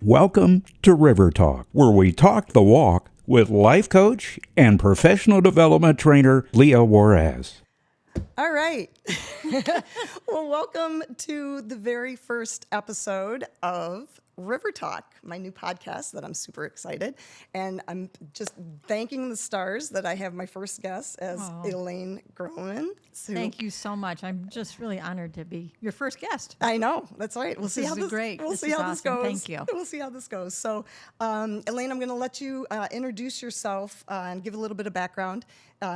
Welcome to Rivertalk, where we talk the walk with life coach and professional development trainer Leah Juarez. All right. Well, welcome to the very first episode of River Talk, my new podcast that I'm super excited. And I'm just thanking the stars that I have my first guest as Elaine Grohman. Thank you so much. I'm just really honored to be your first guest. I know. That's right. We'll see how this great. We'll This see is how this awesome. goes. Thank you. We'll see how this goes. So, Elaine, I'm going to let you introduce yourself and give a little bit of background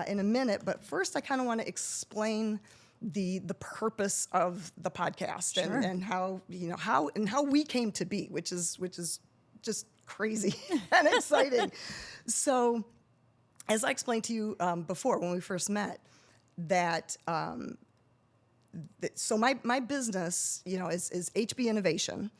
in a minute. But first, I kind of want to explain the purpose of the podcast and how how we came to be, which is just crazy and exciting. So, as I explained to you before when we first met, that so my business, is HB Innovation,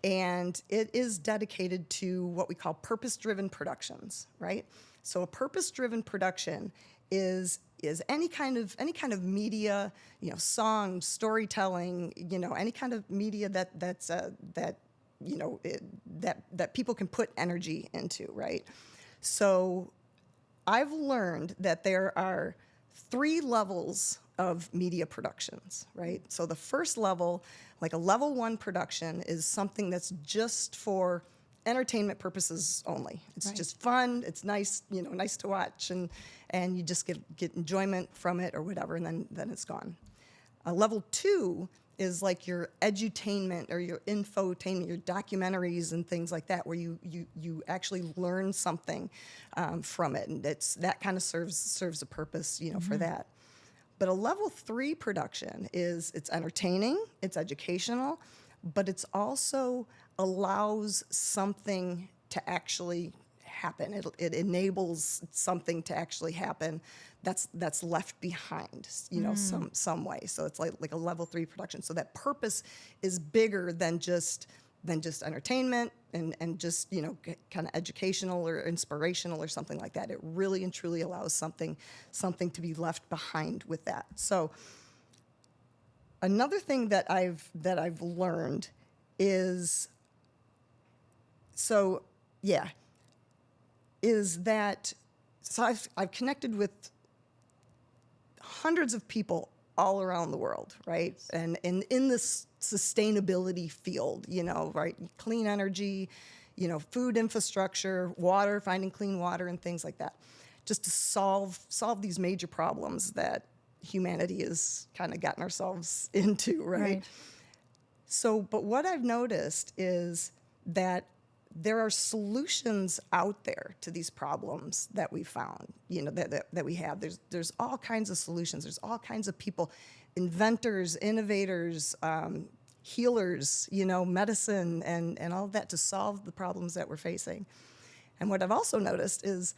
and it is dedicated to what we call purpose-driven productions, right? So a purpose-driven production is any kind of media, song, storytelling, any kind of media that people can put energy into, right? So I've learned that there are 3 levels of media productions, right? So the first level, like a level 1 production, is something that's just for entertainment purposes only. It's just fun. It's nice, nice to watch, and you just get enjoyment from it or whatever, and then it's gone. Level 2 is like your edutainment or your infotainment, your documentaries and things like that, where you actually learn something from it, and that kind of serves a purpose, for that. But a level 3 production it's entertaining, it's educational, but it's also allows something to actually happen. It enables something to actually happen that's left behind, some way. So it's like a level 3 production. So that purpose is bigger than just entertainment and just kind of educational or inspirational or something like that. It really and truly allows something to be left behind with that. So another thing that I've learned is that I've connected with hundreds of people all around the world, right? And in this sustainability field, right? Clean energy, food infrastructure, water, finding clean water and things like that, just to solve these major problems that humanity has kind of gotten ourselves into, right? So, but what I've noticed is that there are solutions out there to these problems that we found, that we have. There's all kinds of solutions. There's all kinds of people, inventors, innovators, healers, medicine, and all of that to solve the problems that we're facing. And what I've also noticed is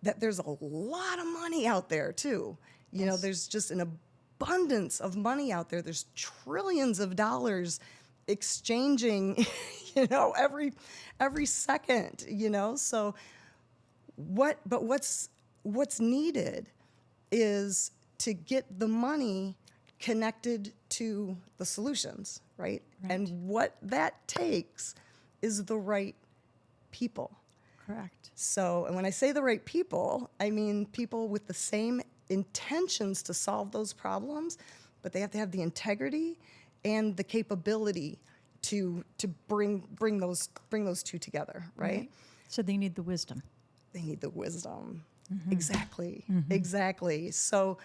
that there's a lot of money out there too. There's just an abundance of money out there. There's trillions of dollars exchanging, every second, So what's needed is to get the money connected to the solutions, right? And what that takes is the right people. Correct. So, and when I say the right people, I mean people with the same intentions to solve those problems, but they have to have the integrity and the capability to bring those two together, right? So they need the wisdom. They need the wisdom. Exactly. So,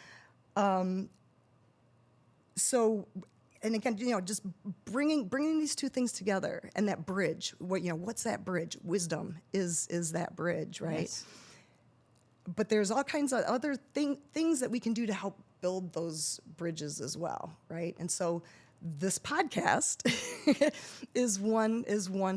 and again, just bringing these two things together, and that bridge. What's that bridge? Wisdom is that bridge, right? Yes. But there's all kinds of other things that we can do to help build those bridges as well, right? And so this podcast is one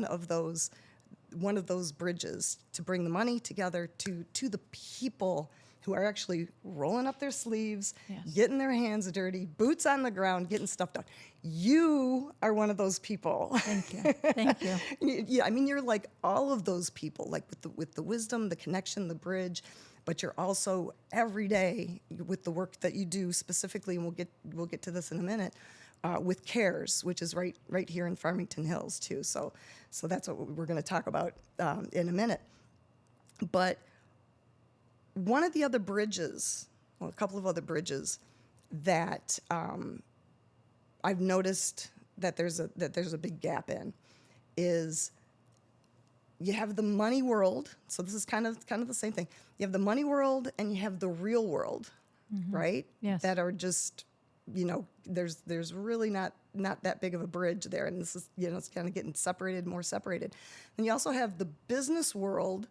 of those bridges to bring the money together to the people who are actually rolling up their sleeves, getting their hands dirty, boots on the ground, getting stuff done. You are one of those people. Thank you. Thank you. Yeah, I mean, you're like all of those people, like with the wisdom, the connection, the bridge, but you're also every day with the work that you do specifically, and we'll get to this in a minute, with CARES, which is right here in Farmington Hills too. So that's what we're going to talk about in a minute. But one of the other bridges, well, a couple of other bridges that I've noticed that there's a big gap in is you have the money world. So this is kind of the same thing. You have the money world and you have the real world, right? Yes. That are just, there's really not that big of a bridge there. And this is, it's kind of getting more separated. And you also have the business world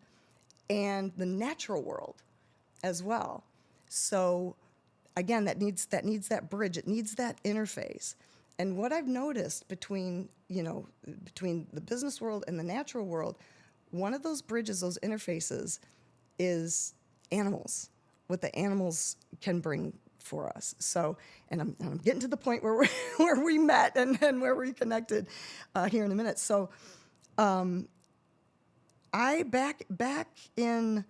and the natural world as well. So again, that needs that bridge. It needs that interface. And what I've noticed between the business world and the natural world, one of those bridges, those interfaces, is animals, what the animals can bring for us. So, and I'm getting to the point where we met and where we connected here in a minute. So, I back in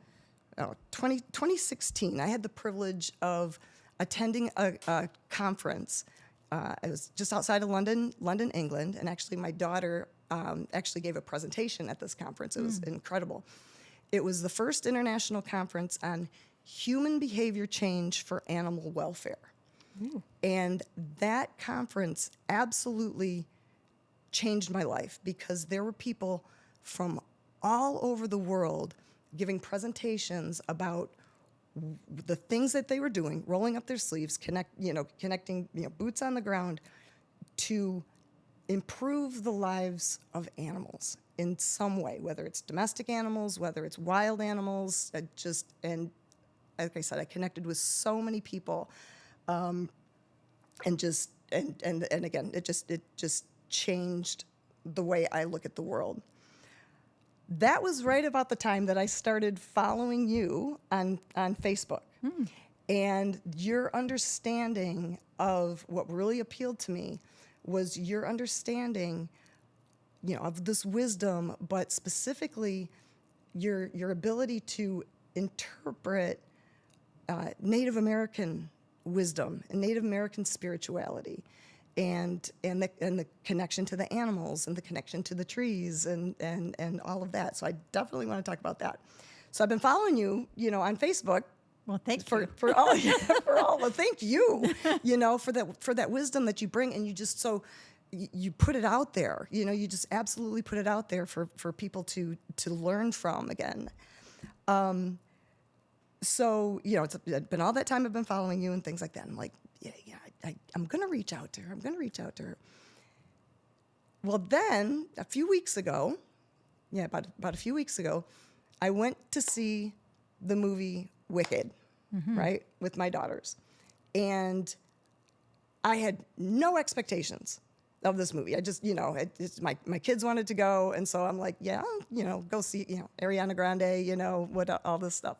2016, I had the privilege of attending a conference. It was just outside of London, England, and actually my daughter actually gave a presentation at this conference. It was incredible. It was the first international conference on human behavior change for animal welfare. Ooh. And that conference absolutely changed my life because there were people from all over the world giving presentations about the things that they were doing, rolling up their sleeves, connecting boots on the ground to improve the lives of animals in some way, whether it's domestic animals, whether it's wild animals. And like I said, I connected with so many people, and again, it just changed the way I look at the world. That was right about the time that I started following you on Facebook. And your understanding of what really appealed to me was your understanding, of this wisdom, but specifically your ability to interpret Native American wisdom and Native American spirituality. And the connection to the animals and the connection to the trees and all of that. So I definitely want to talk about that. So I've been following you, on Facebook. Well, thank you. For all, well, thank you, for that wisdom that you bring, and you put it out there. You just absolutely put it out there for people to learn from again. So it's been all that time I've been following you and things like that. I'm like, I'm going to reach out to her. Well, then a few weeks ago, about a few weeks ago, I went to see the movie Wicked, right, with my daughters. And I had no expectations of this movie. I just, my kids wanted to go. And so I'm like, go see, Ariana Grande, what all this stuff.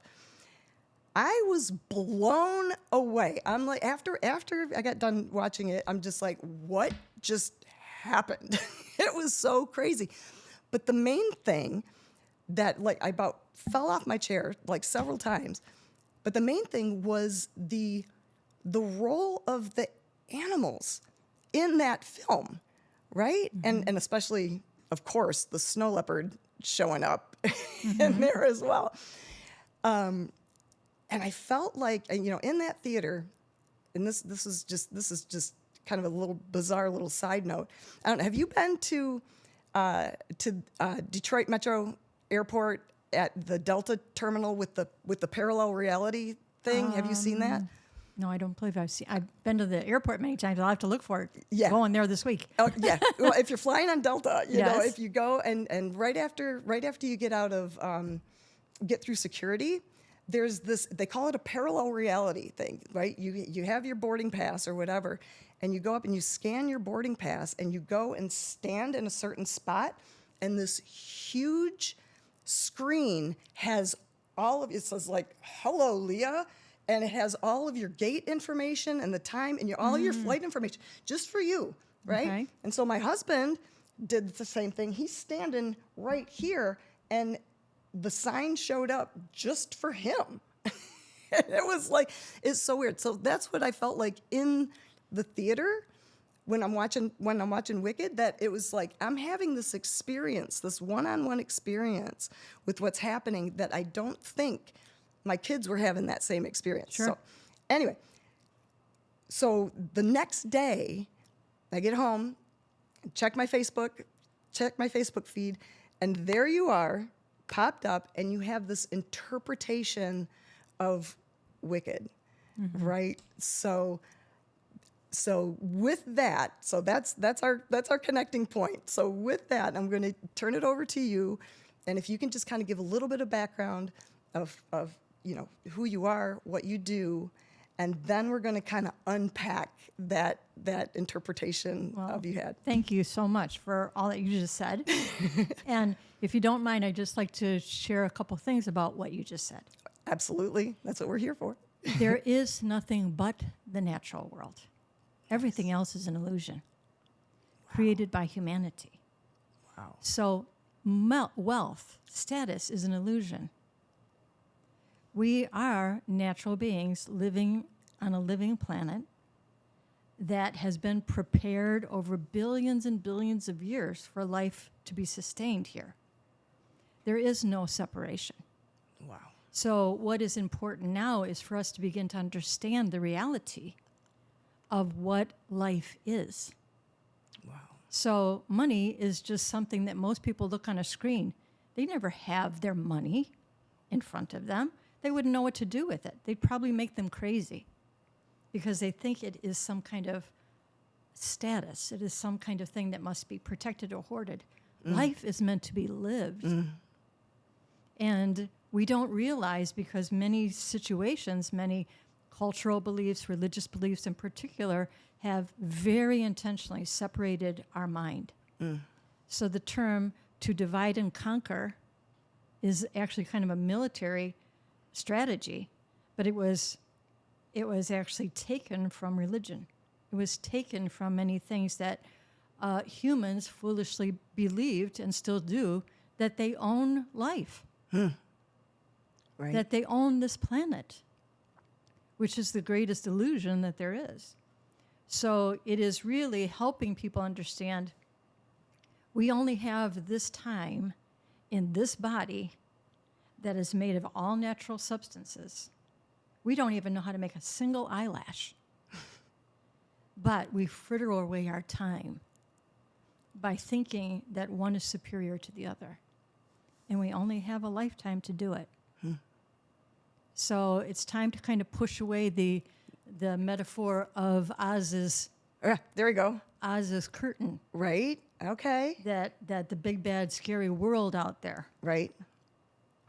I was blown away. I'm like, after I got done watching it, I'm just like, what just happened? It was so crazy. But the main thing that I about fell off my chair several times, but the main thing was the role of the animals in that film, right? And especially, of course, the snow leopard showing up in there as well. And I felt like, in that theater, and this is just kind of a little bizarre little side note. I don't know, have you been to Detroit Metro Airport at the Delta terminal with the parallel reality thing? Have you seen that? No, I don't believe I've been to the airport many times. I'll have to look for it. Yeah. Going there this week. Oh yeah. Well, if you're flying on Delta, Yes. if you go and right after you get out of get through security, there's this, they call it a parallel reality thing, right? You have your boarding pass or whatever, and you go up and you scan your boarding pass and you go and stand in a certain spot, and this huge screen has all of, it says hello, Leah, and it has all of your gate information and the time and all your flight information just for you, right? Okay. And so my husband did the same thing. He's standing right here, and the sign showed up just for him. It was it's so weird. So that's what I felt like in the theater when I'm watching Wicked, that it was like I'm having this experience, this one-on-one experience with what's happening that I don't think my kids were having that same experience. Sure. So anyway, so the next day I get home, check my Facebook feed, and there you are, popped up, and you have this interpretation of Wicked, right? So with that, so that's our connecting point. So with that, I'm going to turn it over to you, and if you can just kind of give a little bit of background of who you are, what you do, and then we're going to kind of unpack that interpretation of you had. Thank you so much for all that you just said. And if you don't mind, I'd just like to share a couple things about what you just said. Absolutely. That's what we're here for. There is nothing but the natural world. Everything else is an illusion created by humanity. Wow. So wealth, status is an illusion. We are natural beings living on a living planet that has been prepared over billions and billions of years for life to be sustained here. There is no separation. Wow. So what is important now is for us to begin to understand the reality of what life is. Wow. So money is just something that most people look on a screen. They never have their money in front of them. They wouldn't know what to do with it. They'd probably make them crazy because they think it is some kind of status. It is some kind of thing that must be protected or hoarded. Life is meant to be lived. And we don't realize, because many situations, many cultural beliefs, religious beliefs in particular, have very intentionally separated our mind. So the term to divide and conquer is actually kind of a military strategy, but it was actually taken from religion. It was taken from many things that humans foolishly believed and still do, that they own life, Right. that they own this planet, which is the greatest illusion that there is. So it is really helping people understand we only have this time in this body that is made of all natural substances. We don't even know how to make a single eyelash. But we fritter away our time by thinking that one is superior to the other. And we only have a lifetime to do it. So it's time to kind of push away the metaphor of Oz's There we go. Oz's curtain, Right. Okay. that the big bad scary world out there Right.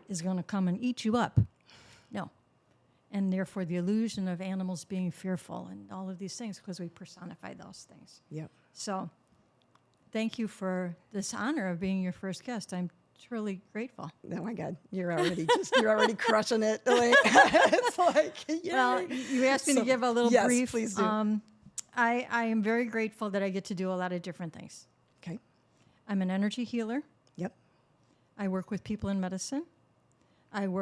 is going to come and eat you up. No. And therefore the illusion of animals being fearful and all of these things, because we personify those things. Yep. So thank you for this honor of being your first guest. I'm truly grateful. Oh my God, you're already crushing it, Elaine. It's like, yeah. Well, you asked me to give a little yes, brief. Please do. I am very grateful that I get to do a lot of different things. Okay. I'm an energy healer. Yep. I work with people in medicine. I've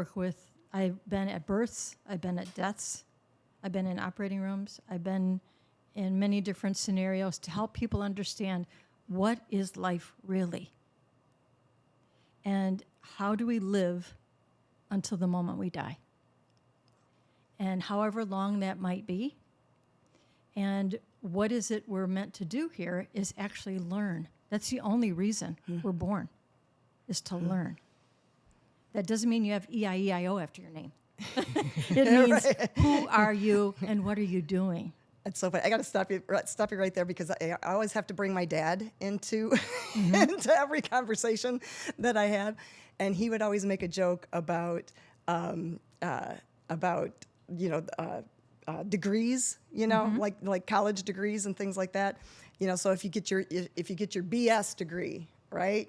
been at births. I've been at deaths. I've been in operating rooms. I've been in many different scenarios to help people understand what is life really and how do we live until the moment we die. And however long that might be, and what is it we're meant to do here is actually learn. That's the only reason we're born, is to learn. That doesn't mean you have E-I-E-I-O after your name. It means who are you and what are you doing? It's so funny. I got to stop you right there, because I always have to bring my dad into into every conversation that I have, and he would always make a joke about degrees, like college degrees and things like that. So if you get your BS degree, right,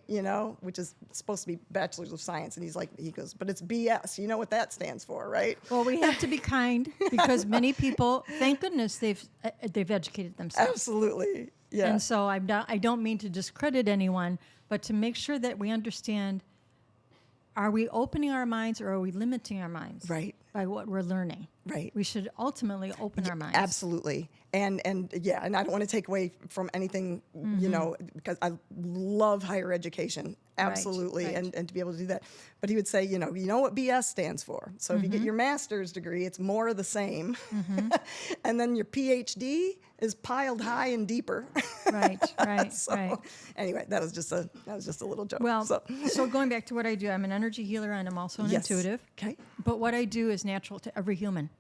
which is supposed to be Bachelor's of Science, and he goes, but it's BS. You know what that stands for, right? Well, we have to be kind, because many people, thank goodness, they've educated themselves. Absolutely, yeah. And so I don't mean to discredit anyone, but to make sure that we understand: are we opening our minds or are we limiting our minds? Right. by what we're learning. Right. We should ultimately open our minds. Absolutely. And I don't want to take away from anything, because I love higher education. Absolutely. Right. And to be able to do that. But he would say, you know what BS stands for. So if you get your master's degree, it's more of the same. And then your PhD is piled high and deeper. Right. So anyway, that was just a little joke. Well, so going back to what I do, I'm an energy healer and I'm also an intuitive. Okay. But what I do is natural to every human.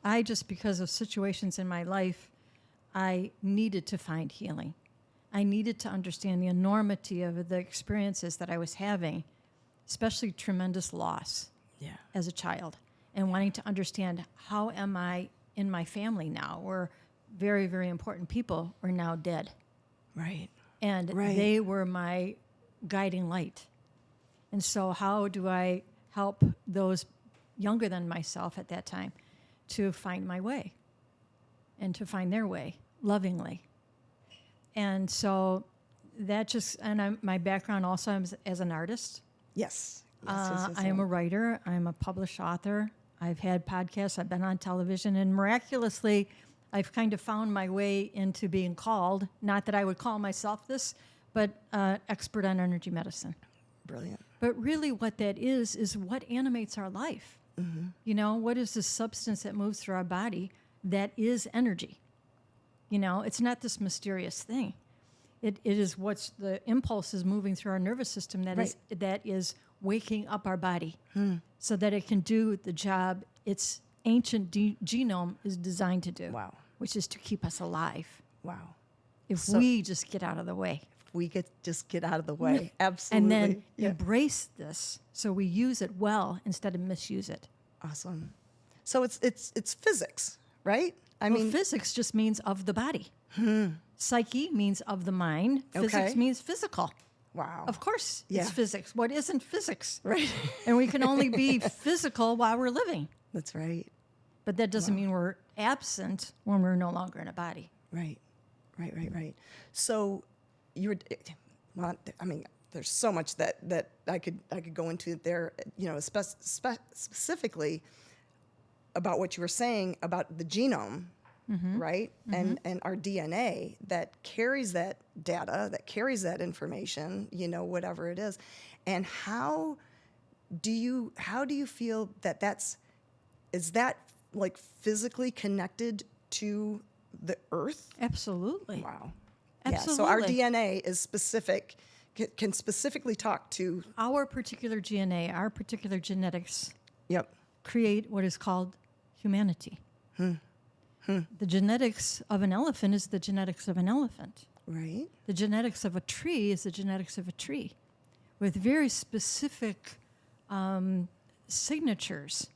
I just, because of situations in my life, I needed to find healing. I needed to understand the enormity of the experiences that I was having, especially tremendous loss as a child, and wanting to understand how am I in my family now, where very, very important people are now dead. Right. And they were my guiding light. And so how do I help those younger than myself at that time to find my way and to find their way lovingly? And so that just, and my background also as an artist. Yes. I am a writer. I'm a published author. I've had podcasts. I've been on television. And miraculously, I've kind of found my way into being called, not that I would call myself this, but expert on energy medicine. Brilliant. But really what that is what animates our life. What is the substance that moves through our body that is energy? It's not this mysterious thing. It is what's the impulse is moving through our nervous system that is waking up our body so that it can do the job its ancient genome is designed to do. Wow. Which is to keep us alive. Wow. If we just get out of the way. We just get out of the way. Absolutely. And then embrace this so we use it well instead of misuse it. Awesome. So it's physics, right? I mean, physics just means of the body. Psyche means of the mind. Physics means physical. Wow. Of course, Yeah. it's physics. What isn't physics? Right. And we can only be physical while we're living. That's right. But that doesn't mean we're absent when we're no longer in a body. Right. So there's so much that I could go into there, specifically about what you were saying about the genome, right? And our DNA that carries that data, that carries that information, whatever it is. And how do you feel is that like physically connected to the earth? Absolutely. Wow. Absolutely. Yeah, so our DNA is specific, can specifically talk to our particular DNA, our particular genetics Yep. create what is called humanity. The genetics of an elephant is the genetics of an elephant. Right. The genetics of a tree is the genetics of a tree with very specific signatures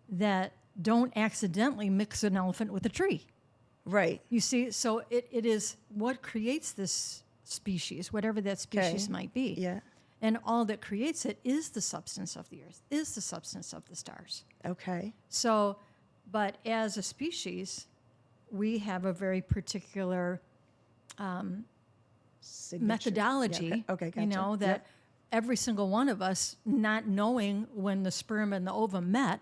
that don't accidentally mix an elephant with a tree. Right. You see, so it is what creates this species, whatever that species might be. Yeah. And all that creates it is the substance of the earth, is the substance of the stars. Okay. So, but as a species, we have a very particular Signature. methodology, Yeah, okay, gotcha. that every single one of us, not knowing when the sperm and the ovum met,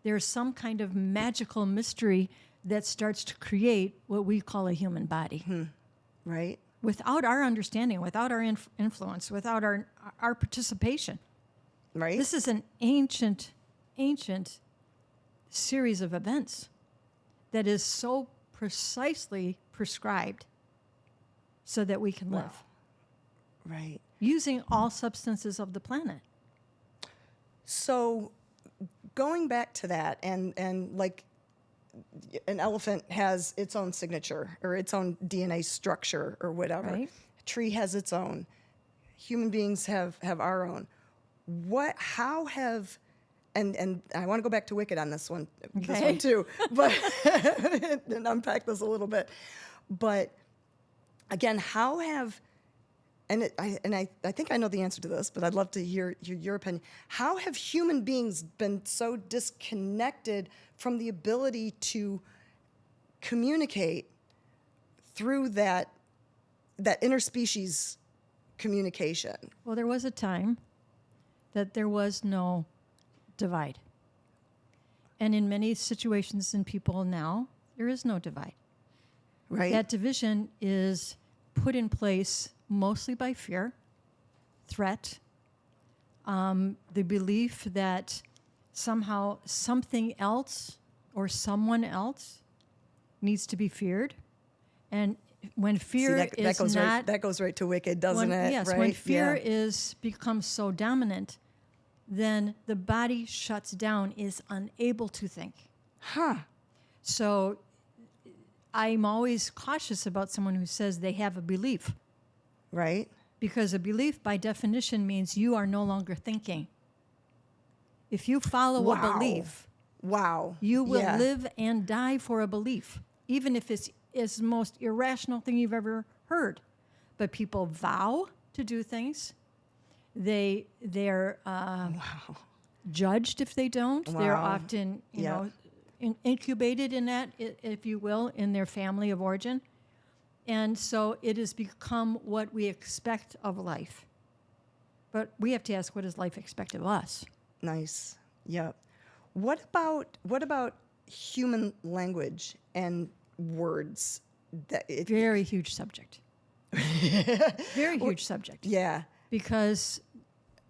there's some kind of magical mystery that starts to create what we call a human body. Right. Without our understanding, without our influence, without our participation. Right. This is an ancient series of events that is so precisely prescribed so that we can live. Right. Using all substances of the planet. So going back to that and like an elephant has its own signature or its own DNA structure or whatever. Right. A tree has its own. Human beings have our own. And I want to go back to Wicked on this one too, but and unpack this a little bit. But again, how have I think I know the answer to this, but I'd love to hear your opinion. How have human beings been so disconnected from the ability to communicate through that interspecies communication? Well, there was a time that there was no divide. And in many situations in people now, there is no divide. Right. That division is put in place mostly by fear, threat, the belief that somehow something else or someone else needs to be feared. And when fear is not... that goes right to wicked, doesn't it? Yes, right? when fear becomes so dominant, then the body shuts down, is unable to think. So I'm always cautious about someone who says they have a belief. Right. Because a belief, by definition, means you are no longer thinking. If you follow a belief, you will live and die for a belief, even if it's the most irrational thing you've ever heard. But people vow to do things. They're judged if they don't. They're often, you know, incubated in that, if you will, in their family of origin. And so it has become what we expect of life. But we have to ask, what does life expect of us? Nice. Yep. What about human language and words? Very huge subject. Very huge subject. Yeah. Because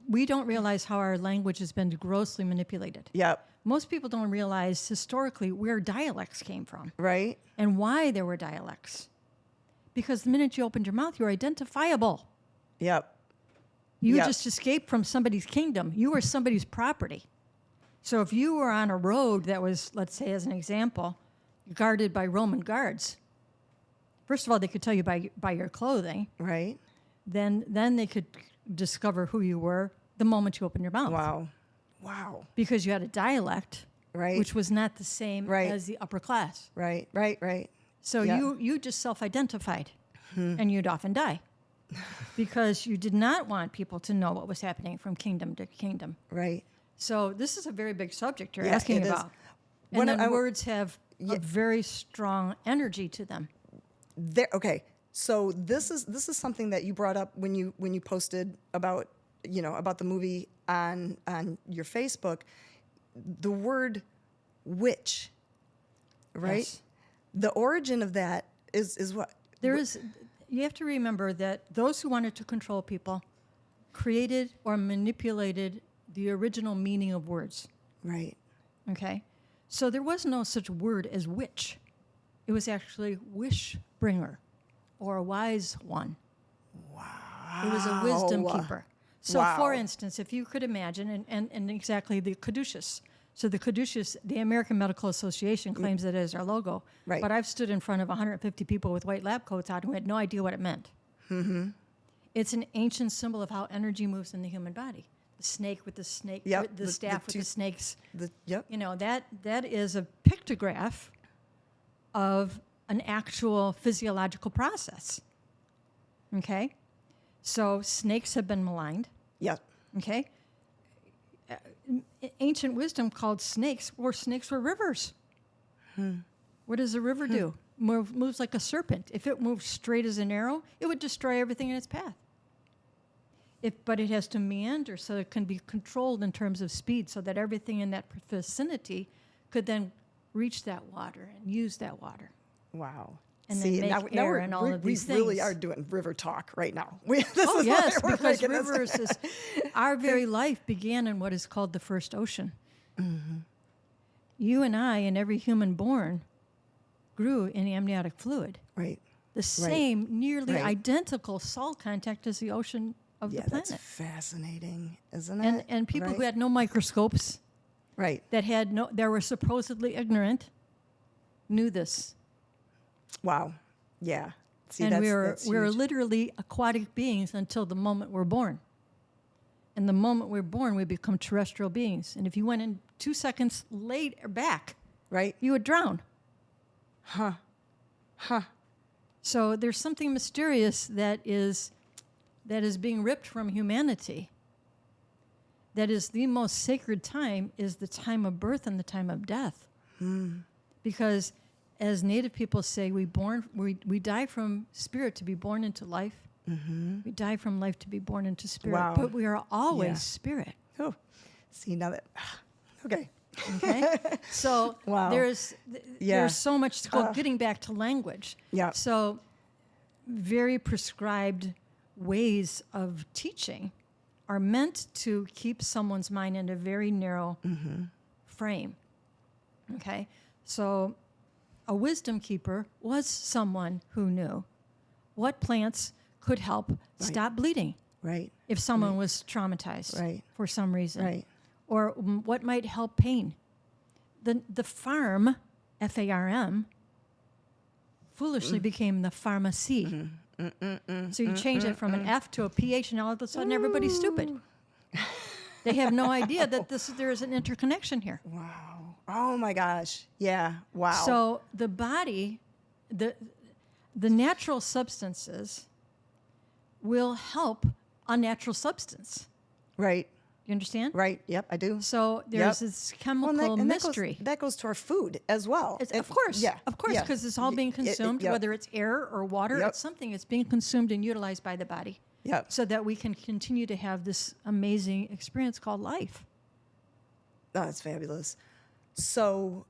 we don't realize how our language has been grossly manipulated. Yep. Most people don't realize historically where dialects came from. Right. And why there were dialects. Because the minute you opened your mouth, you were identifiable. Yep. You just escaped from somebody's kingdom. You were somebody's property. So if you were on a road that was, let's say as an example, guarded by Roman guards, first of all, they could tell you by your clothing. Right. Then they could discover who you were the moment you opened your mouth. Wow. Because you had a dialect, right, which was not the same as the upper class. Right. So you just self-identified, and you'd often die. Because you did not want people to know what was happening from kingdom to kingdom. Right. So this is a very big subject you're asking about. And then words have a very strong energy to them. Okay. So this is something that you brought up when you posted about the movie on your Facebook. The word witch, right? Yes. The origin of that is what? You have to remember that those who wanted to control people created or manipulated the original meaning of words. Right. Okay? So there was no such word as witch. It was actually wish bringer or a wise one. Wow. It was a wisdom keeper. So for instance, if you could imagine, and exactly the caduceus. So the caduceus, the American Medical Association claims it as our logo. Right. But I've stood in front of 150 people with white lab coats on who had no idea what it meant. Mm-hmm. It's an ancient symbol of how energy moves in the human body. The snake with the snake, the staff with the snakes. You know, that is a pictograph of an actual physiological process. Okay? So snakes have been maligned. Yep. Okay? Ancient wisdom called snakes were rivers. What does a river do? Moves like a serpent. If it moved straight as an arrow, it would destroy everything in its path. But it has to meander so it can be controlled in terms of speed so that everything in that vicinity could then reach that water and use that water. Wow. And then make air and all of these things. We really are doing river talk right now. Yes, because rivers is... Our very life began in what is called the first ocean. Mm-hmm. You and I and every human born grew in amniotic fluid. Right. The same, nearly identical salt contact as the ocean of the planet. That's fascinating, isn't it? And people who had no microscopes, that were supposedly ignorant, knew this. Wow. Yeah. See, and we're literally aquatic beings until the moment we're born. And the moment we're born, we become terrestrial beings. And if you went in 2 seconds late or back, you would drown. Huh. So there's something mysterious that is being ripped from humanity. That is the most sacred time is the time of birth and the time of death. Because as Native people say, we die from spirit to be born into life. Mm-hmm. We die from life to be born into spirit. Wow. But we are always spirit. Oh, see, now that... Okay. Okay, so Wow. there's so much to go. Getting back to language. Yeah. So very prescribed ways of teaching are meant to keep someone's mind in a very narrow frame. Okay, so a wisdom keeper was someone who knew what plants could help stop bleeding Right. if someone was traumatized Right. for some reason, Right. or what might help pain. The farm, FARM, foolishly became the pharmacy. So you change it from an F to a PH, and all of a sudden everybody's stupid. They have no idea that there is an interconnection here. Wow. Oh my gosh. Yeah. Wow. So the body, the natural substances will help unnatural substance. right. You understand? Right. Yep. I do. So there's Yep. this chemical and that mystery. That goes to our food as well. Of course, Yeah. of course, yeah. because it's all being consumed, yep. whether it's air or water, Yep. it's something that's being consumed and utilized by the body. Yep. So that we can continue to have this amazing experience called life. Oh, that's fabulous. So.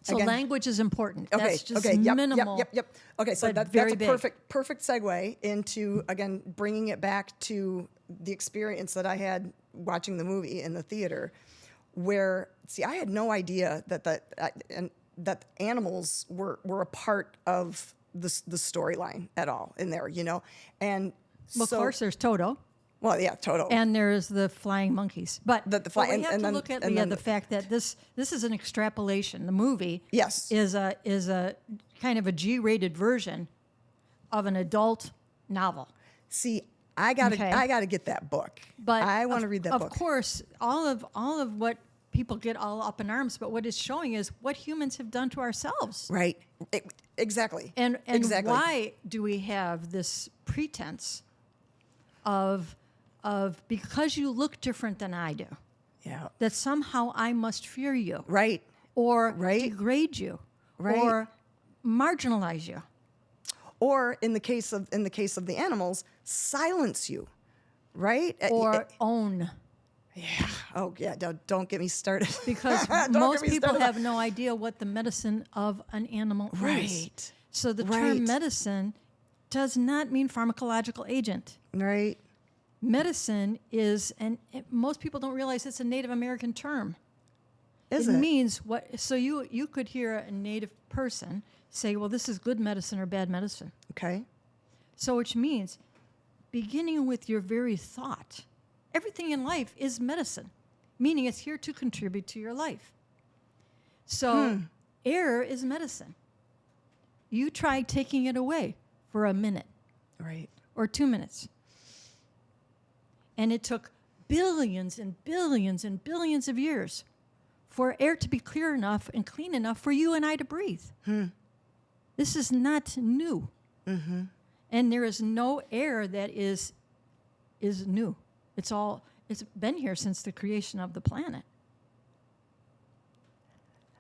So Again- language is important. Okay. That's just okay. Yep. minimal. Yep. Okay. So but that's very a big. perfect segue into, again, bringing it back to the experience that I had watching the movie in the theater, where I had no idea that animals were a part of the storyline at all in there, and Well, so, of course, there's Toto, well, yeah, Toto. and there's the flying monkeys. But, The but fly- we and- have and to then- look at and then- the fact that this is an extrapolation. The movie Yes. is a kind of a G-rated version of an adult novel. See, I gotta Okay. get that book. But I want to read that book. Of course, all of what people get all up in arms, but what it's showing is what humans have done to ourselves. Right. Exactly. And exactly. why do we have this pretense of because you look different than I do, Yeah. that somehow I must fear you Right. or Right. degrade you Right. or marginalize you. Or in the case of the animals, silence you. Right. Or own. yeah. Oh yeah. Don't get me started. Because Don't most get me people started. have no idea what the medicine of an animal is. Right. So the Right. term medicine does not mean pharmacological agent. Right. Medicine is, and most people don't realize it's a Native American term. Is it it? means what? So you could hear a Native person say, well, this is good medicine or bad medicine. Okay. So which means beginning with your very thought. Everything in life is medicine, meaning it's here to contribute to your life. So air is medicine. You try taking it away for a minute Right. or 2 minutes. And it took billions and billions and billions of years for air to be clear enough and clean enough for you and I to breathe. This is not new. And there is no air that is new. It's been here since the creation of the planet.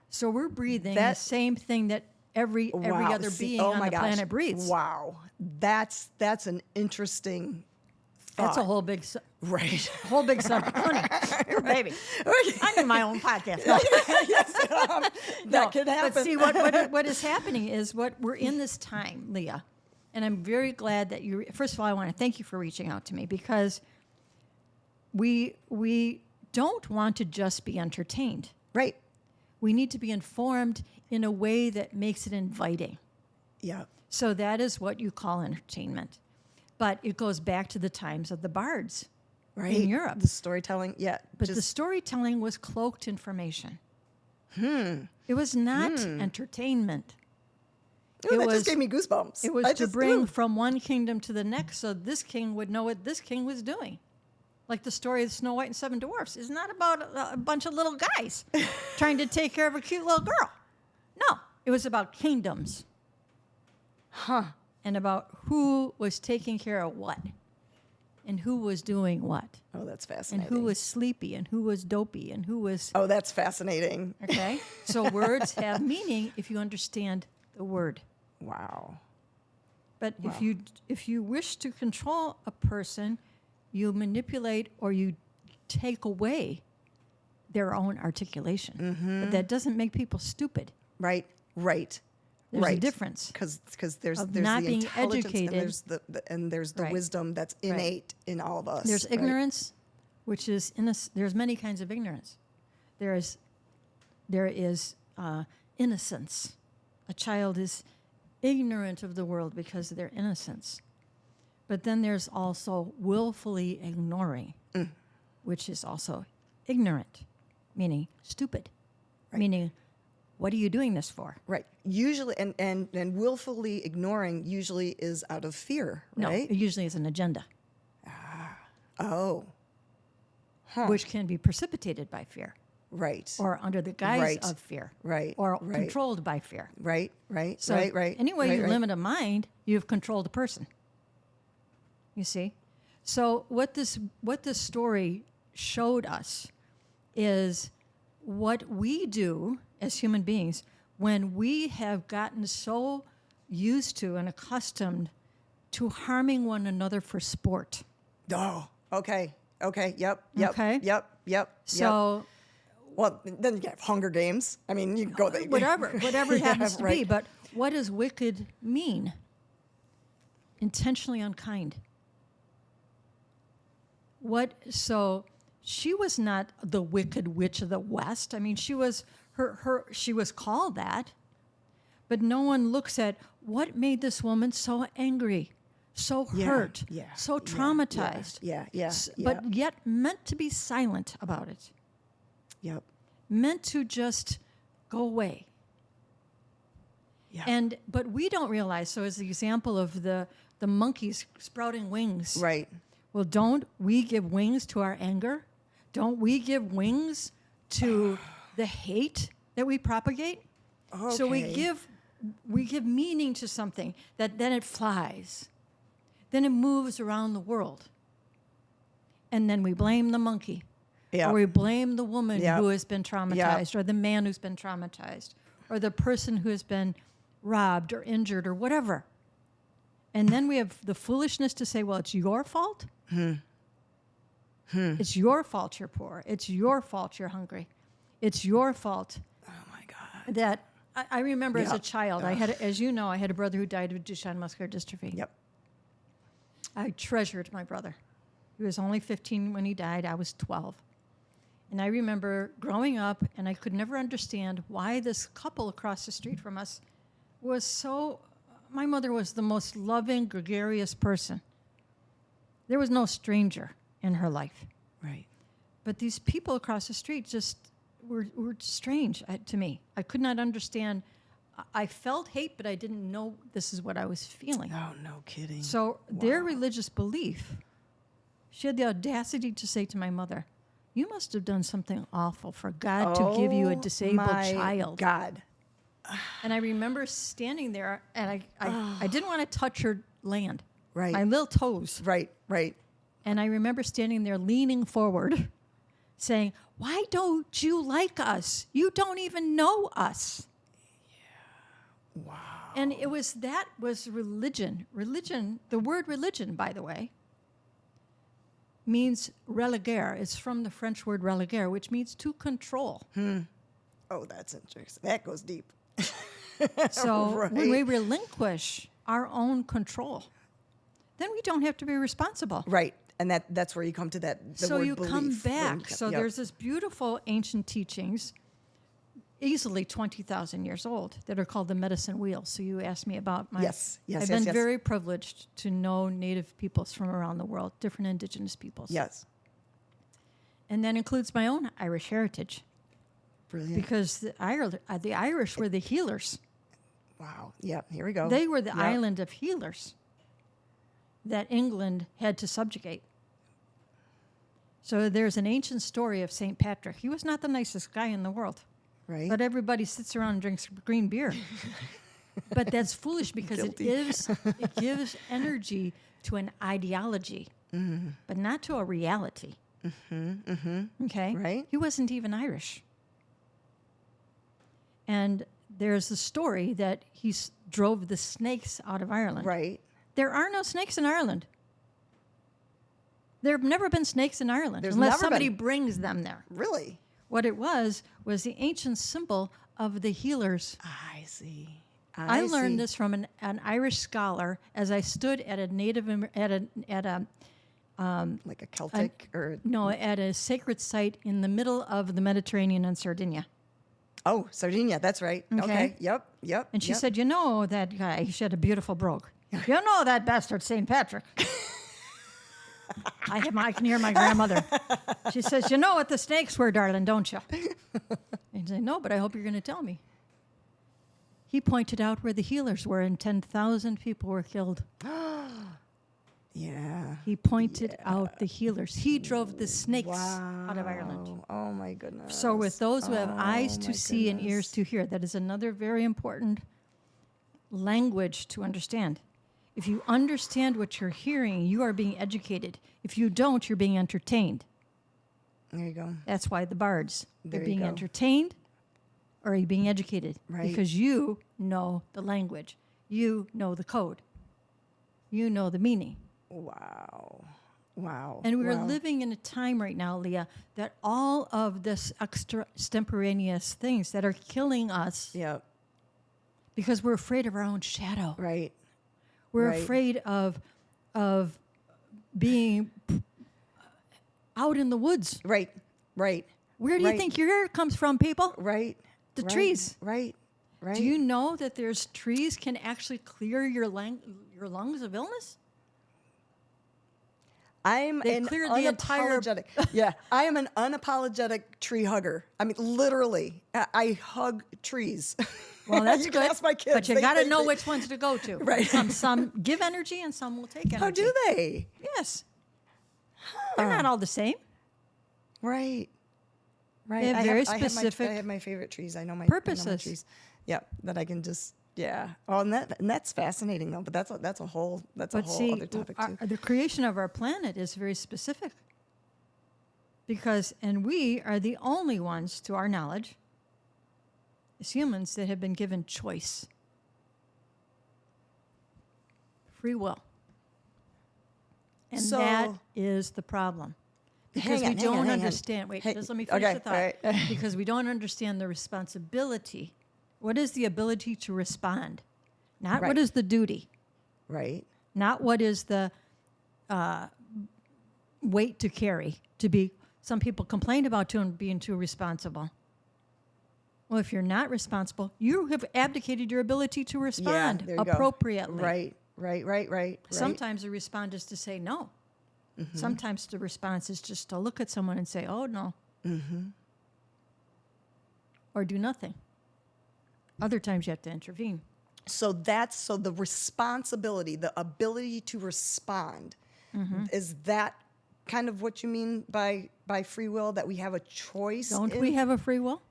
So we're breathing the same thing that every Wow. other See, being oh on my the gosh. planet breathes. Wow. That's an interesting thought. That's a whole big Right. subject. Funny, baby. I need my own podcast. That could happen. But see, what is happening is we're in this time, Leah, and I'm very glad that you. First of all, I want to thank you for reaching out to me because we don't want to just be entertained. Right. We need to be informed in a way that makes it inviting. Yeah. So that is what you call entertainment. But it goes back to the times of the bards Right. in Europe. The storytelling. Yeah. But the storytelling was cloaked information. It was not entertainment. Ooh, that just gave me goosebumps. It was I to just- bring ooh. from one kingdom to the next so this king would know what this king was doing. Like the story of Snow White and Seven Dwarfs is not about a bunch of little guys trying to take care of a cute little girl. No, it was about kingdoms. And about who was taking care of what and who was doing what Oh, that's and fascinating. who was sleepy and who was dopey and who was... Oh, that's fascinating. Okay? So words have meaning if you understand the word. Wow. But if you wish to control a person, you manipulate or you take away their own articulation. But that doesn't make people stupid. Right. There's right. a difference. Because there's Of the not being intelligence educated. and there's the Right. wisdom that's innate in all of us. There's right? ignorance, which is there's many kinds of ignorance. There is innocence. A child is ignorant of the world because of their innocence. But then there's also willfully ignoring, which is also ignorant, meaning stupid, meaning what are you doing this for? Right. Usually, and willfully ignoring usually is out of fear, No, right? it usually is an agenda, Oh. Huh. which can be precipitated by fear Right. or under the guise Right. of fear Right. or Right. controlled by fear. Right. So any way you limit a mind, you've controlled a person. You see? So what this story showed us is what we do as human beings when we have gotten so used to and accustomed to harming one another for sport. Oh. Okay. Yep. Okay. Yep. So Well, then you have Hunger Games. I mean, you can go there. whatever it happens to be. right. But what does wicked mean? Intentionally unkind. So she was not the wicked witch of the West. I mean, she was she was called that, but no one looks at what made this woman so angry, so hurt, so traumatized. Yeah. But yet meant to be silent about it. Yep. Meant to just go away. Yeah. But we don't realize. So, as the example of the monkeys sprouting wings, Right. Well, don't we give wings to our anger? Don't we give wings to the hate that we propagate? So we Okay. give meaning to something that then it flies, then it moves around the world, and then we blame the monkey. Yep. Or we blame the woman Yep. who has been traumatized, or the man who's been traumatized, or the person who has been robbed or injured or whatever. And then we have the foolishness to say, well, it's your fault. It's your fault you're poor. It's your fault you're hungry. It's your fault Oh my God. that I remember as a Yep. child, I had, as you know, I had a brother who died of Duchenne muscular dystrophy. Yep. I treasured my brother. He was only 15 when he died. I was 12. And I remember growing up, and I could never understand why this couple across the street from us was so... My mother was the most loving, gregarious person. There was no stranger in her life. Right. But these people across the street just were strange to me. I could not understand. I felt hate, but I didn't know this is what I was feeling. Oh, no kidding. So their religious belief, she had the audacity to say to my mother, you must have done something awful for God to give you a disabled child. God. And I remember standing there, and I didn't want to touch her land. Right. My little toes. Right. And I remember standing there leaning forward, saying, why don't you like us? You don't even know us. Yeah. Wow. And that was religion. Religion, the word religion, by the way, means reléguer. It's from the French word reléguer, which means to control. Oh, that's interesting. That goes deep. So Right. when we relinquish our own control, then we don't have to be responsible. Right. And that's where you come to that. The So word you come belief. back. So Yep. there's this beautiful ancient teachings, easily 20,000 years old, that are called the medicine wheel. So you asked me about my... Yes. I've been very privileged to know Native peoples from around the world, different indigenous peoples. Yes. And that includes my own Irish heritage, Brilliant. because the Irish were the healers. Wow. Yep. Here we go. They were the Yep. island of healers that England had to subjugate. So there's an ancient story of St. Patrick. He was not the nicest guy in the world, Right. but everybody sits around and drinks green beer. But that's foolish because it gives energy to an ideology, but not to a reality. Okay? Right. He wasn't even Irish. And there's the story that he drove the snakes out of Ireland. Right. There are no snakes in Ireland. There have never been snakes in Ireland There's unless never somebody been. brings them there. Really? What it was the ancient symbol of the healers. I see. I learned see. this from an Irish scholar as I stood at a Like a Celtic or... at a sacred site in the middle of the Mediterranean in Sardinia. Oh, Sardinia, that's right. Okay. Yep. And she said, you know that guy, she had a beautiful brogue. You know that bastard, St. Patrick. I can hear my grandmother. She says, you know what the snakes were, darling, don't you? And I said, no, but I hope you're going to tell me. He pointed out where the healers were, and 10,000 people were killed. Yeah. He pointed out the healers. He drove the snakes out of Ireland. Oh, my goodness. So with those who have eyes my to see and goodness. ears to hear, that is another very important language to understand. If you understand what you're hearing, you are being educated. If you don't, you're being entertained. There you go. That's why the bards, they're There you being go. entertained, or are you being educated? Right. Because you know the language. You know the code. You know the meaning. Wow. And we're living in a time right now, Leah, that all of this extemporaneous things that are killing us Yep. because we're afraid of our own shadow. Right. We're Right. afraid of being out in the woods. Right. Where do you think your air comes from, people? Right. The right, trees. Right. Do you know that there's trees can actually clear your lungs of illness? I'm They an cleared the entire- unapologetic. Yeah, I am an unapologetic tree hugger. I mean, literally, I hug trees. Well, that's you good. can ask my kids. But you They- got to they- know they- which ones to go to. Right. Some give energy and some will take energy. How do they? Yes. They're not all the same. Right. They have very I specific have my favorite trees. I know my purposes. trees. Yeah, that I can just Oh, and that's fascinating though. But that's a whole other topic too. The creation of our planet is very specific. And we are the only ones, to our knowledge, as humans, that have been given choice, free will, and So- that is the problem. Because Hang we on, don't hang on. understand. Wait, Hey, just let me finish okay, the thought. all right. Because we don't understand the responsibility. What is the ability to respond? Not Right. what is the duty. Right. Not what is the weight to carry. Some people complain about being too responsible. Well, if you're not responsible, you have abdicated your ability to respond there you go. appropriately. Right. Sometimes the response is to say no. Mm-hmm. Sometimes the response is just to look at someone and say, oh, no. Mm-hmm. Or do nothing. Other times you have to intervene. So the responsibility, the ability to respond, is that kind of what you mean by free will? That we have a choice? Don't we have a free will?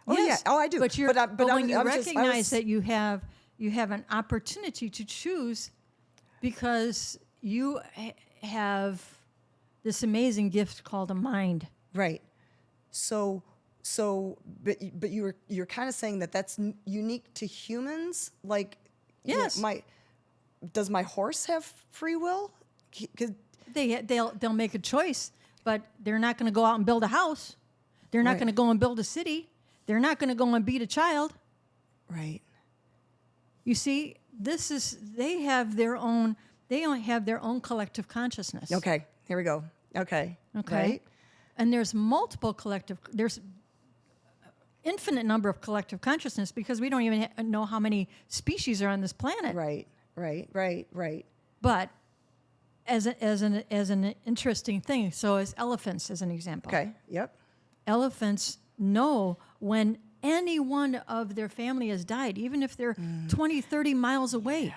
Oh, yeah. Oh, I do. But, But when you I was recognize that you have an opportunity to choose because you have this amazing gift called a mind. Right. But you're kind of saying that that's unique to humans. Like, Yes. Does my horse have free will? 'Cause- They'll make a choice, but they're not going to go out and build a house. They're not Right. going to go and build a city. They're not going to go and beat a child. Right. You see, they have their own collective consciousness. Okay. Here we go. Okay. Okay. Right. And there's infinite number of collective consciousness because we don't even know how many species are on this planet. Right. But as an interesting thing, so as elephants as an example. Okay. Yep. Elephants know when any one of their family has died, even if they're 20, 30 miles away.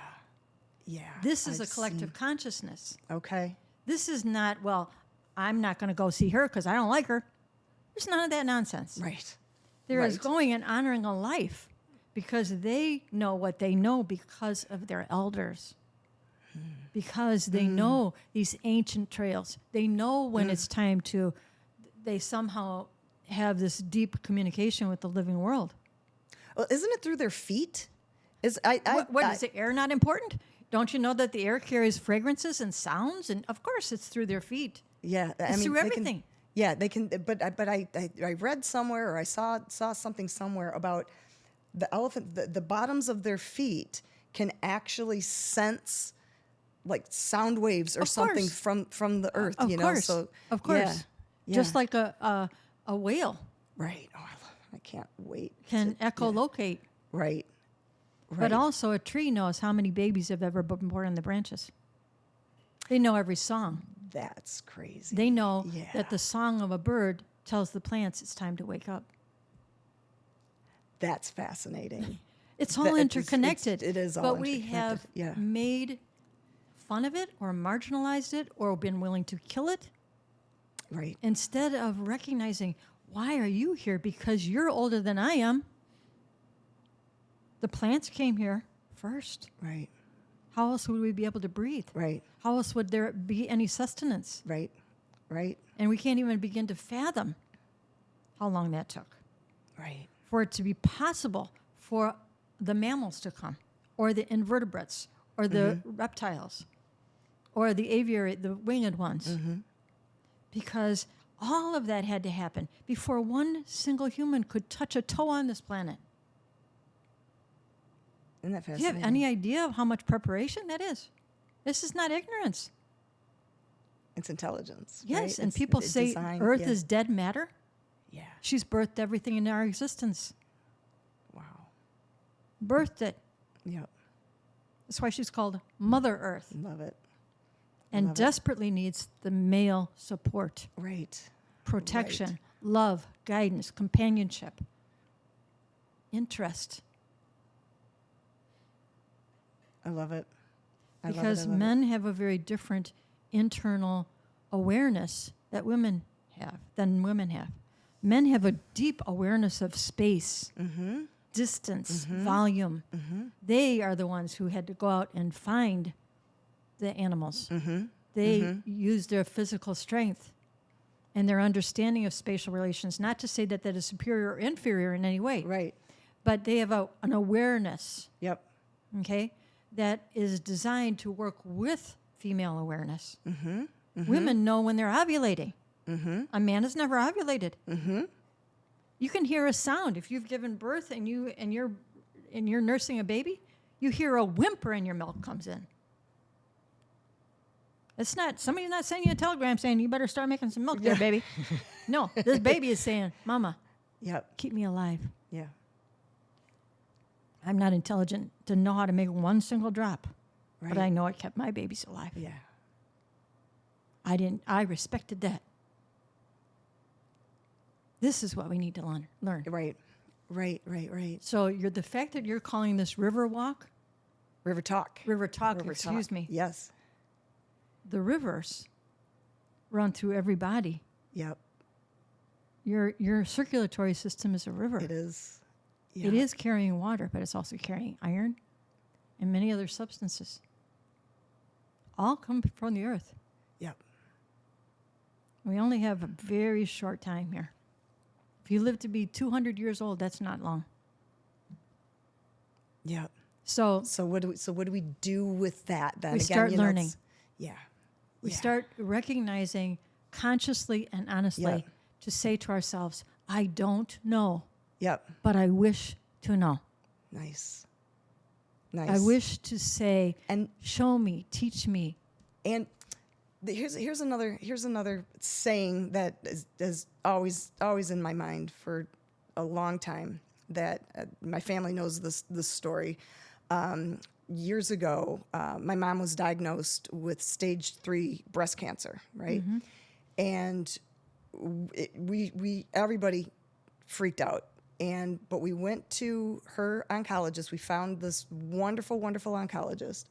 Yeah. This is I've a collective consciousness. Okay. This is not, well, I'm not going to go see her because I don't like her. There's none of that nonsense. Right. There is Right. going and honoring a life because they know what they know because of their elders. Because they know these ancient trails. They know when it's time to, they somehow have this deep communication with the living world. Well, isn't it through their feet? Is the air not important? Don't you know that the air carries fragrances and sounds? And of course it's through their feet. Yeah. It's through everything. Yeah, they can. But I read somewhere, or I saw something somewhere about the elephant. The bottoms of their feet can actually sense like sound waves or Of something course. from the earth. Of You know, course. so Of course. yeah, Just yeah. like a whale Right. Oh, I can't wait. can Yeah. echolocate. Right. Right. But also a tree knows how many babies have ever been born in the branches. They know every song. That's crazy. They know Yeah. that the song of a bird tells the plants it's time to wake up. That's fascinating. It's all That- interconnected. it is all but we interconnected, have yeah. made fun of it or marginalized it or been willing to kill it Right. instead of recognizing, why are you here? Because you're older than I am. The plants came here first. Right. How else would we be able to breathe? Right. How else would there be any sustenance? Right. Right. And we can't even begin to fathom how long that took Right. for it to be possible for the mammals to come, or the invertebrates, or the reptiles, or the aviary, the winged ones. Because all of that had to happen before one single human could touch a toe on this planet. Isn't that Do you fascinating? have any idea of how much preparation that is? This is not ignorance. It's intelligence. Yes, right? and It's people say design, Earth yeah. is dead matter. Yeah. She's birthed everything in our existence. Wow. Birthed it. Yep. That's why she's called Mother Earth, Love it. and Love it. desperately needs the male support, Right. protection, Right. love, guidance, companionship, interest. I love it. I love it, Because I love men have a very different internal awareness that women have than women have. Men have a deep awareness of space, distance, volume. They are the ones who had to go out and find the animals. They use their physical strength and their understanding of spatial relations, not to say that that is superior or inferior in any way, it. Right. but they have an awareness, Yep. okay, that is designed to work with female awareness. Women know when they're ovulating. A man has never ovulated. You can hear a sound if you've given birth and you're nursing a baby. You hear a whimper and your milk comes in. It's not somebody's not sending you a telegram saying you better start making some milk there, baby. No, this baby is saying, "Mama, Yep. keep me alive." Yeah. I'm not intelligent to know how to make one single drop, Right. but I know it kept my babies alive. Yeah. I respected that. This is what we need to learn. Right. Right. Right. Right. So the fact that you're calling this river walk, River talk. river talk, River excuse talk. me, Yes. the rivers run through every body. Yep. Your circulatory system is a river. It is. It is carrying water, but it's also carrying iron and many other substances. All come from the earth. Yep. We only have a very short time here. If you live to be 200 years old, that's not long. Yep. So So what do we do with that then? We start learning. Yeah. we Yeah. start recognizing consciously and honestly Yeah. to say to ourselves, I don't know, Yep. but I wish to know. Nice. Nice. I wish to say, And show me, teach me. and here's another saying that is always in my mind for a long time. That my family knows this story. Years ago, my mom was diagnosed with stage 3 breast cancer, right? And everybody freaked out. But we went to her oncologist. We found this wonderful, wonderful oncologist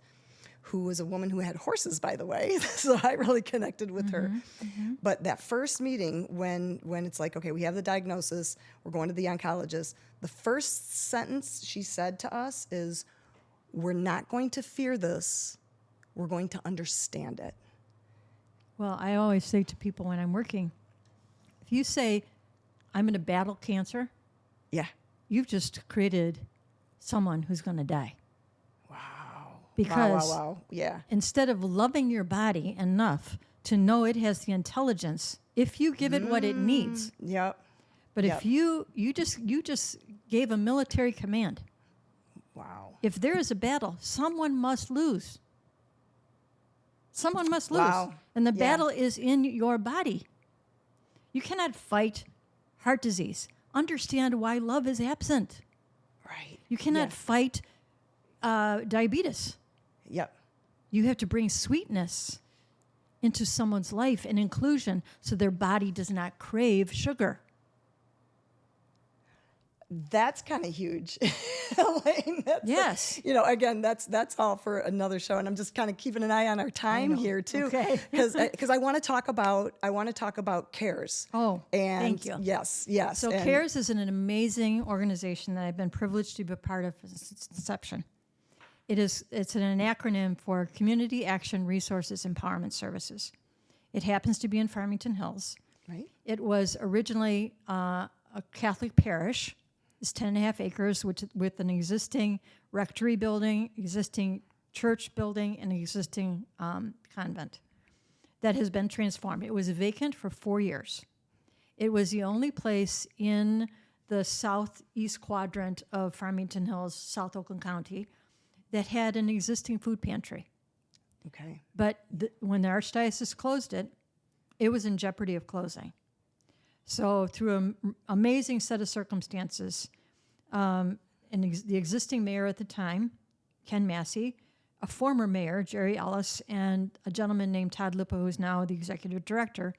who was a woman who had horses, by the way. So I really connected with her. But that first meeting, when it's like, okay, we have the diagnosis, we're going to the oncologist, the first sentence she said to us is, we're not going to fear this, we're going to understand it. Well, I always say to people when I'm working, if you say, I'm going to battle cancer, Yeah. you've just created someone who's going to die. Wow. Because Wow. Yeah. instead of loving your body enough to know it has the intelligence if you give it what it needs. Yep. But Yep. if you just gave a military command, Wow. if there is a battle, someone must lose. Someone must lose. Wow. And the Yeah. battle is in your body. You cannot fight heart disease. Understand why love is absent. Right. You cannot Yes. fight diabetes. Yep. You have to bring sweetness into someone's life and inclusion so their body does not crave sugar. That's kind of huge, Elaine. Yes. Again, that's all for another show, and I'm just kind of keeping an eye on our time here too, Okay. because I want to talk about CARES. Oh, and thank you. Yes. So and CARES is an amazing organization that I've been privileged to be a part of since its inception. It's an acronym for Community Action Resources Empowerment Services. It happens to be in Farmington Hills. Right. It was originally a Catholic parish. It's 10.5 acres, with an existing rectory building, existing church building, and an existing convent that has been transformed. It was vacant for 4 years. It was the only place in the southeast quadrant of Farmington Hills, South Oakland County, that had an existing food pantry. Okay. But when the Archdiocese closed it, it was in jeopardy of closing. So through an amazing set of circumstances, the existing mayor at the time, Ken Massey, a former mayor, Jerry Ellis, and a gentleman named Todd Lipa, who is now the executive director,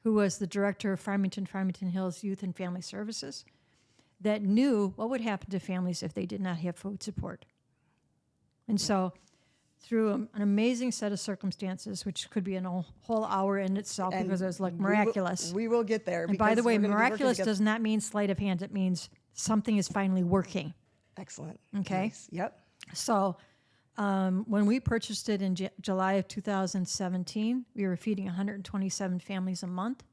who was the director of Farmington Hills Youth and Family Services, that knew what would happen to families if they did not have food support. And so through an amazing set of circumstances, which could be a whole hour in itself, And because it was like miraculous. We will get there. And by the because way, we're gonna be working miraculous together. does not mean sleight of hand. It means something is finally working. Excellent. Okay. Nice. Yep. So when we purchased it in July of 2017, we were feeding 127 families a month.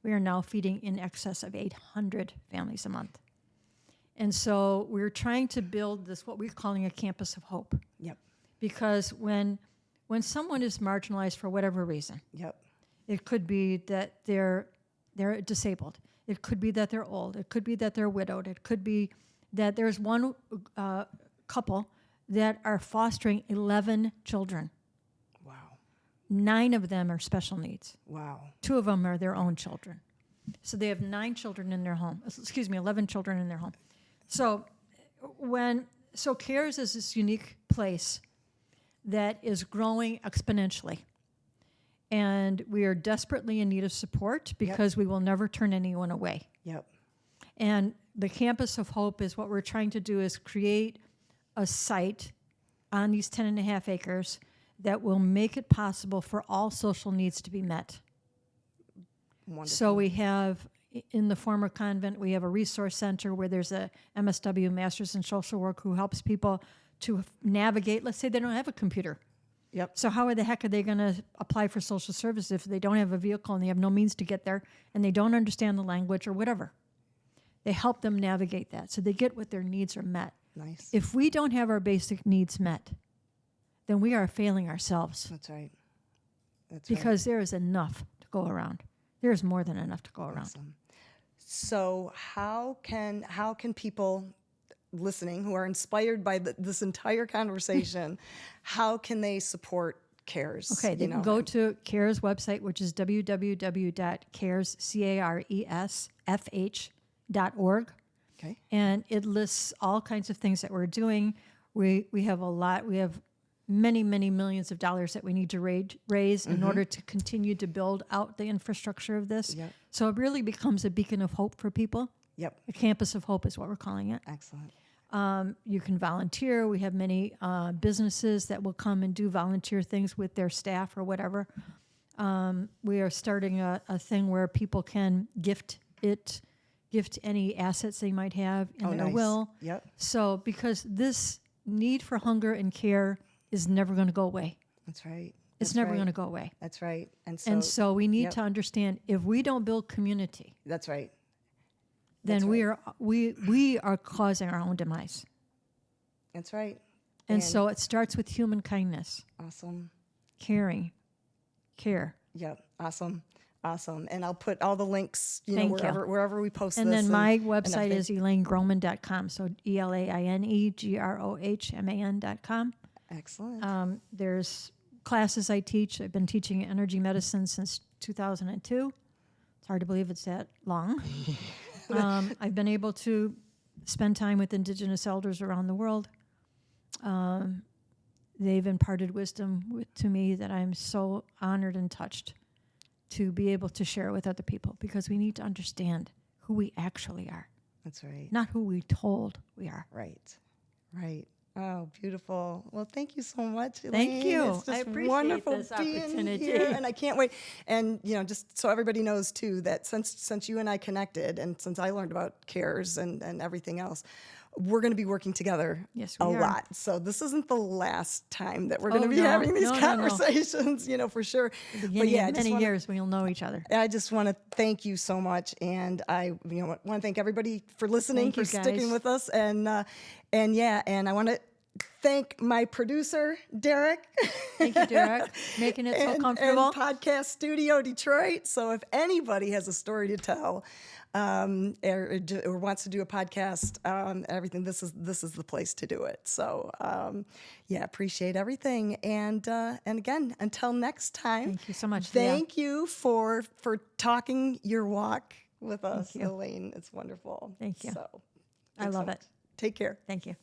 We are now feeding in excess of 800 families a month. And so we're trying to build this, what we're calling a campus of hope. Yep. Because when someone is marginalized for whatever reason, Yep. it could be that they're disabled. It could be that they're old. It could be that they're widowed. It could be that there's one couple that are fostering 11 children. Wow. 9 of them are special needs. Wow. 2 of them are their own children. So they have 9 children in their home. 11 children in their home. So CARES is this unique place that is growing exponentially. And we are desperately in need of support because we will never turn anyone away. Yep. And the Campus of Hope is what we're trying to do is create a site on these 10.5 acres that will make it possible for all social needs to be met. Wonderful. So we have, in the former convent, we have a resource center where there's a MSW, Master's in Social Work, who helps people to navigate. Let's say they don't have a computer. Yep. So how the heck are they going to apply for social services if they don't have a vehicle and they have no means to get there and they don't understand the language or whatever? They help them navigate that so they get what their needs are met. Nice. If we don't have our basic needs met, then we are failing ourselves. That's right. That's Because there is enough to go around. There is more than enough to go around. Awesome. So how can people listening who are inspired by this entire conversation, how can they support CARES? Okay, they can go to CARES website, which is www.caresfh.org. Okay. And it lists all kinds of things that we're doing. We have a lot. We have many, many millions of dollars that we need to raise in order to continue to build out the infrastructure of this. Yep. So it really becomes a beacon of hope for people. Yep. A campus of hope is what we're calling it. Excellent. You can volunteer. We have many businesses that will come and do volunteer things with their staff or whatever. We are starting a thing where people can gift any assets they might have in their nice. will. Yep. So because this need for hunger and care is never going to go away. That's right. It's never going to go away. That's right. And so we need yep. to understand, if we don't build community, That's right. then That's we are causing our own demise. That's right. And so it starts with human kindness, Awesome. caring, care. Yep. Awesome. Awesome. And I'll put all the links, Thank you. wherever we post And this. then my and website everything. is elainegrohman.com. So ELAINEGROHMAN.com. Excellent. There's classes I teach. I've been teaching energy medicine since 2002. It's hard to believe it's that long. I've been able to spend time with Indigenous elders around the world. They've imparted wisdom to me that I'm so honored and touched to be able to share with other people, because we need to understand who we actually are, That's right. not who we told we are. Right. Right. Oh, beautiful. Well, thank you so much, Thank Elaine. you. It's just I appreciate wonderful this being opportunity. here, and I can't wait. And, just so everybody knows, too, that since you and I connected and since I learned about CARES and everything else, we're going to be working together Yes, a we are. lot. So this isn't the last time that we're going to be no. having these No. conversations, for sure. But yeah, I just many wanna- years we'll know each other. I just want to thank you so much, and I want to thank everybody for listening, Thank you, for sticking guys. with us, and I want to thank my producer Derek. Thank you, Derek, making it so comfortable. And Podcast Studio Detroit. So if anybody has a story to tell, or wants to do a podcast, everything, this is the place to do it. So appreciate everything, and again, until next time. Thank you so much, Leah. Thank you for talking your walk with us, Thank you. Elaine. It's wonderful. Thank you. So, I thanks so love much. it. Take care. Thank you.